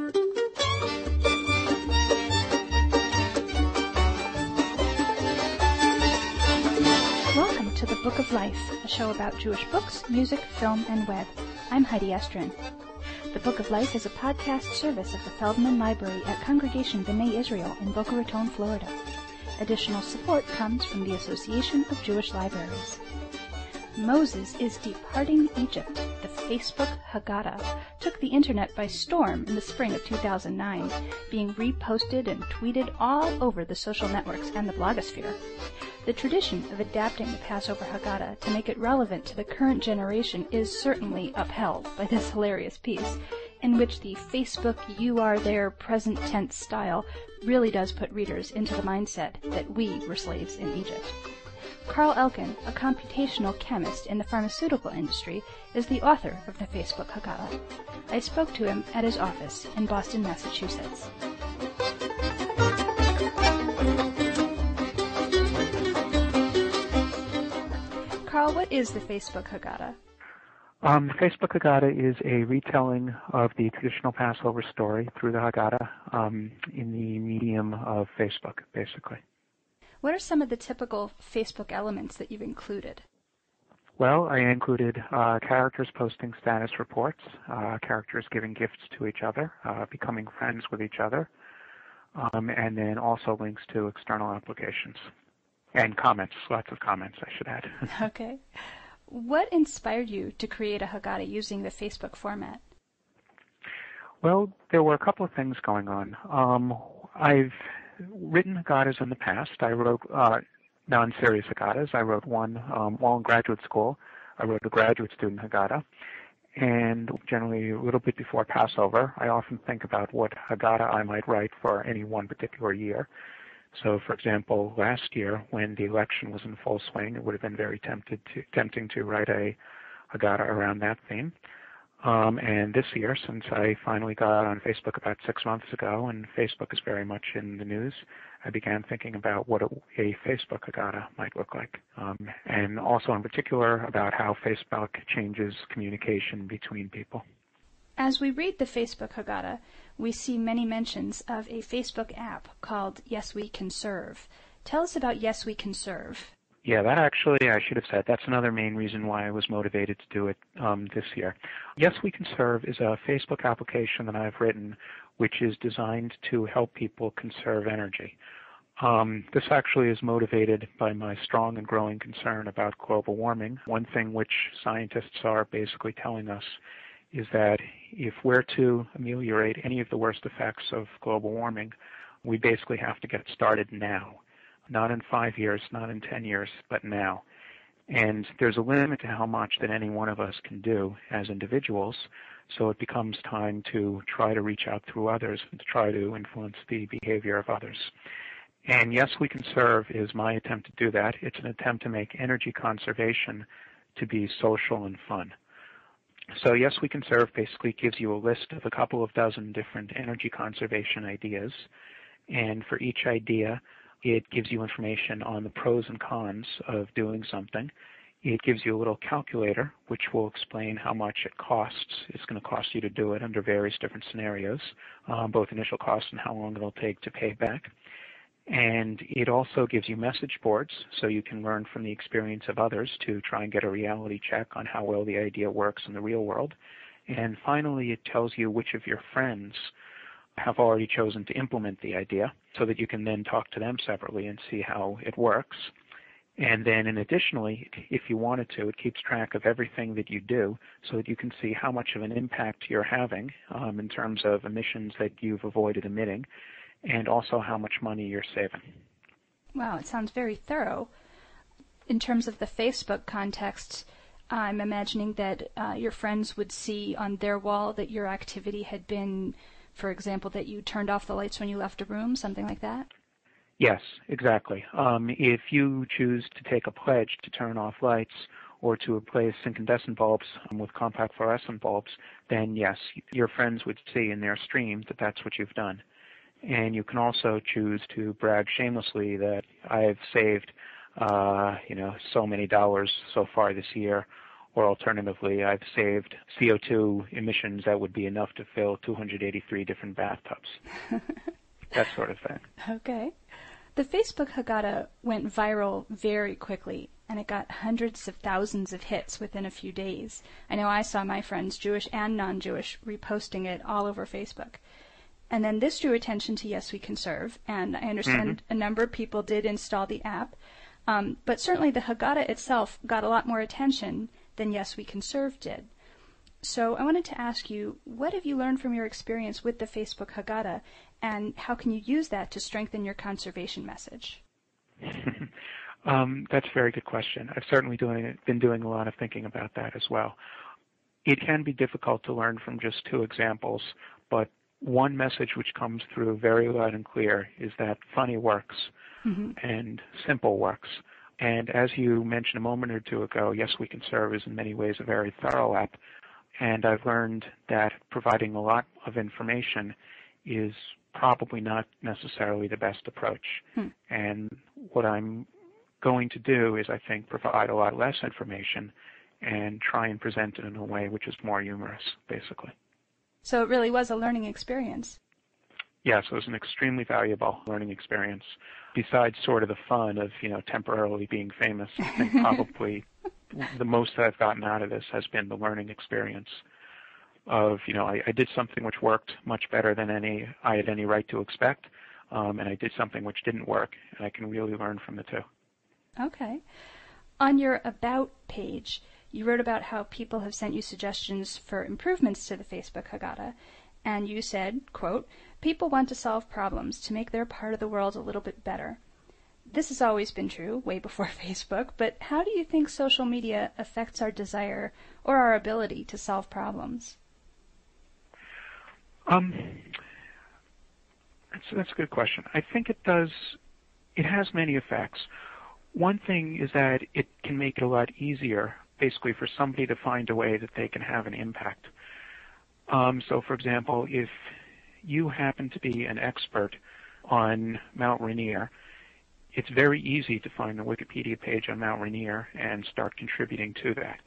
Welcome to The Book of Life, a show about Jewish books, music, film, and web. I'm Heidi Estrin. The Book of Life is a podcast service of the Feldman Library at Congregation B'nai Israel in Boca Raton, Florida. Additional support comes from the Association of Jewish Libraries. Moses is departing Egypt. The Facebook Haggadah took the internet by storm in the spring of 2009, being reposted and tweeted all over the social networks and the blogosphere. The tradition of adapting the Passover Haggadah to make it relevant to the current generation is certainly upheld by this hilarious piece, in which the Facebook you are there present tense style really does put readers into the mindset that we were slaves in Egypt. Carl Elkin, a computational chemist in the pharmaceutical industry, is the author of the Facebook Haggadah. I spoke to him at his office in Boston, Massachusetts. Carl, what is the Facebook Haggadah? The Facebook Haggadah is a retelling of the traditional Passover story through the Haggadah in the medium of Facebook, basically. What are some of the typical Facebook elements that you've included? Well, I included characters posting status reports, characters giving gifts to each other, becoming friends with each other, and then also links to external applications. And comments, lots of comments, I should add. Okay. What inspired you to create a Haggadah using the Facebook format? Well, there were a couple of things going on. I've written Haggadahs in the past. I wrote non-serious Haggadahs. I wrote one while in graduate school. I wrote a graduate student Haggadah. And generally a little bit before Passover, I often think about what Haggadah I might write for any one particular year. So, for example, last year when the election was in full swing, it would have been very tempting to write a Haggadah around that theme. And this year, since I finally got on Facebook about 6 months ago, and Facebook is very much in the news, I began thinking about what a Facebook Haggadah might look like, and also in particular about how Facebook changes communication between people. As we read the Facebook Haggadah, we see many mentions of a Facebook app called Yes We Can Serve. Tell us about Yes We Can Serve. Yeah, that actually, I should have said, that's another main reason why I was motivated to do it this year. Yes We Can Serve is a Facebook application that I've written which is designed to help people conserve energy. This actually is motivated by my strong and growing concern about global warming. One thing which scientists are basically telling us is that if we're to ameliorate any of the worst effects of global warming, we basically have to get started now. Not in 5 years, not in 10 years, but now. And there's a limit to how much that any one of us can do as individuals, so it becomes time to try to reach out through others and to try to influence the behavior of others. And Yes We Can Serve is my attempt to do that. It's an attempt to make energy conservation to be social and fun. So Yes We Can Serve basically gives you a list of a couple of dozen different energy conservation ideas, and for each idea, it gives you information on the pros and cons of doing something. It gives you a little calculator which will explain how much it costs. It's going to cost you to do it under various different scenarios, both initial costs and how long it'll take to pay back. And it also gives you message boards so you can learn from the experience of others to try and get a reality check on how well the idea works in the real world. And finally, it tells you which of your friends have already chosen to implement the idea so that you can then talk to them separately and see how it works. And then additionally, if you wanted to, it keeps track of everything that you do so that you can see how much of an impact you're having in terms of emissions that you've avoided emitting, and also how much money you're saving. Wow, it sounds very thorough. In terms of the Facebook context, I'm imagining that your friends would see on their wall that your activity had been, for example, that you turned off the lights when you left a room, something like that? Yes, exactly. If you choose to take a pledge to turn off lights or to replace incandescent bulbs with compact fluorescent bulbs, then yes, your friends would see in their stream that that's what you've done. And you can also choose to brag shamelessly that I've saved, so many dollars so far this year, or alternatively, I've saved CO2 emissions that would be enough to fill 283 different bathtubs. That sort of thing. Okay. The Facebook Haggadah went viral very quickly, and it got hundreds of thousands of hits within a few days. I know I saw my friends, Jewish and non-Jewish, reposting it all over Facebook. And then this drew attention to Yes We Can Serve, and I understand a number of people did install the app. But certainly the Haggadah itself got a lot more attention than Yes We Can Serve did. So I wanted to ask you, what have you learned from your experience with the Facebook Haggadah, and how can you use that to strengthen your conservation message? That's a very good question. I've certainly been doing a lot of thinking about that as well. It can be difficult to learn from just two examples, but one message which comes through very loud and clear is that funny works and simple works. And as you mentioned a moment or two ago, Yes We Can Serve is in many ways a very thorough app. And I've learned that providing a lot of information is probably not necessarily the best approach. And what I'm going to do is, I think, provide a lot less information and try and present it in a way which is more humorous, basically. So it really was a learning experience. Yes, it was an extremely valuable learning experience. Besides sort of the fun of, temporarily being famous, I think probably the most that I've gotten out of this has been the learning experience of, I did something which worked much better than I had any right to expect, and I did something which didn't work, and I can really learn from the two. Okay. On your About page, you wrote about how people have sent you suggestions for improvements to the Facebook Haggadah, and you said, quote, "People want to solve problems to make their part of the world a little bit better. This has always been true, way before Facebook, but how do you think social media affects our desire or our ability to solve problems?" That's a good question. I think it does. It has many effects. One thing is that it can make it a lot easier, basically, for somebody to find a way that they can have an impact. So, for example, if you happen to be an expert on Mount Rainier, it's very easy to find the Wikipedia page on Mount Rainier and start contributing to that.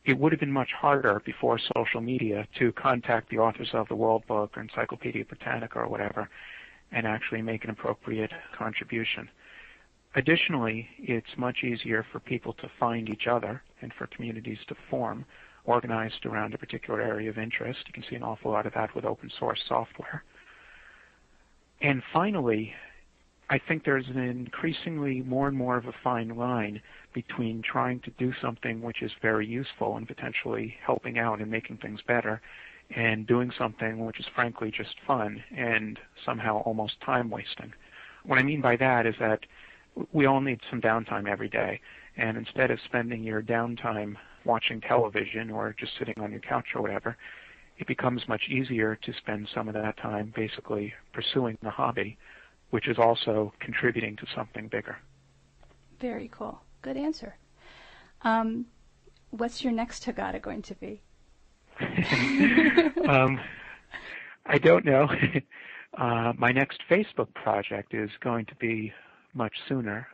It would have been much harder before social media to contact the authors of the World Book or Encyclopedia Britannica or whatever and actually make an appropriate contribution. Additionally, it's much easier for people to find each other and for communities to form organized around a particular area of interest. You can see an awful lot of that with open source software. And finally, I think there's an increasingly more and more of a fine line between trying to do something which is very useful and potentially helping out and making things better, and doing something which is frankly just fun and somehow almost time wasting. What I mean by that is that we all need some downtime every day, and instead of spending your downtime watching television or just sitting on your couch or whatever, it becomes much easier to spend some of that time basically pursuing a hobby, which is also contributing to something bigger. Very cool. Good answer. What's your next Haggadah going to be? I don't know. My next Facebook project is going to be much sooner.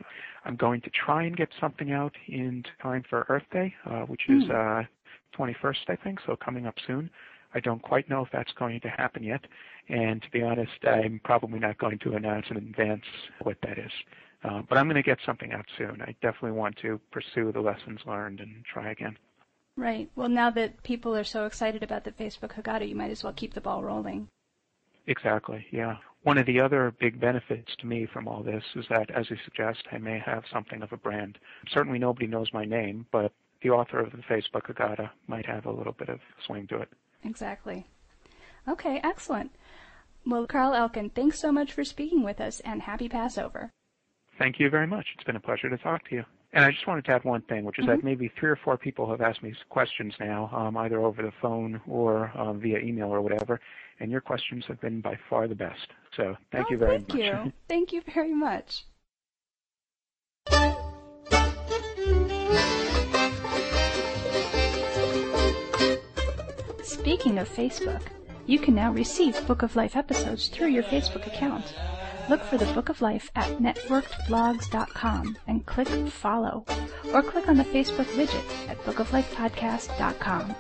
I'm going to try and get something out in time for Earth Day, which is 21st, I think, so coming up soon. I don't quite know if that's going to happen yet, and to be honest, I'm probably not going to announce in advance what that is. But I'm going to get something out soon. I definitely want to pursue the lessons learned and try again. Right. Well, now that people are so excited about the Facebook Haggadah, you might as well keep the ball rolling. Exactly, yeah. One of the other big benefits to me from all this is that, as you suggest, I may have something of a brand. Certainly nobody knows my name, but the author of the Facebook Haggadah might have a little bit of swing to it. Exactly. Okay, excellent. Well, Carl Elkin, thanks so much for speaking with us, and happy Passover. Thank you very much. It's been a pleasure to talk to you. And I just wanted to add one thing, which is that maybe 3 or 4 people have asked me questions now, either over the phone or via email or whatever, and your questions have been by far the best. So thank you very much. Thank you. Thank you very much. Speaking of Facebook, you can now receive Book of Life episodes through your Facebook account. look for the Book of Life at networkedblogs.com and click follow, or click on the Facebook widget at bookoflifepodcast.com.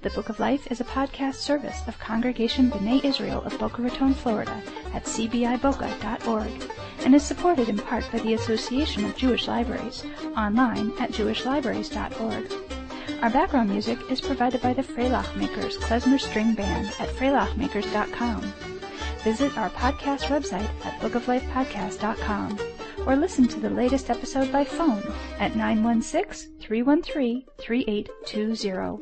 The Book of Life is a podcast service of Congregation B'nai Israel of Boca Raton, Florida at cbiboca.org and is supported in part by the Association of Jewish Libraries, online at jewishlibraries.org. Our background music is provided by the Freilach Makers Klezmer String Band at freilachmakers.com. Visit our podcast website at bookoflifepodcast.com or listen to the latest episode by phone at 916-313-3820.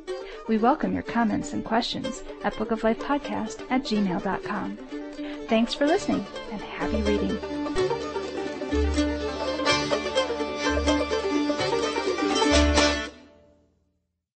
We welcome your comments and questions at bookoflifepodcast@gmail.com. Thanks for listening and happy reading.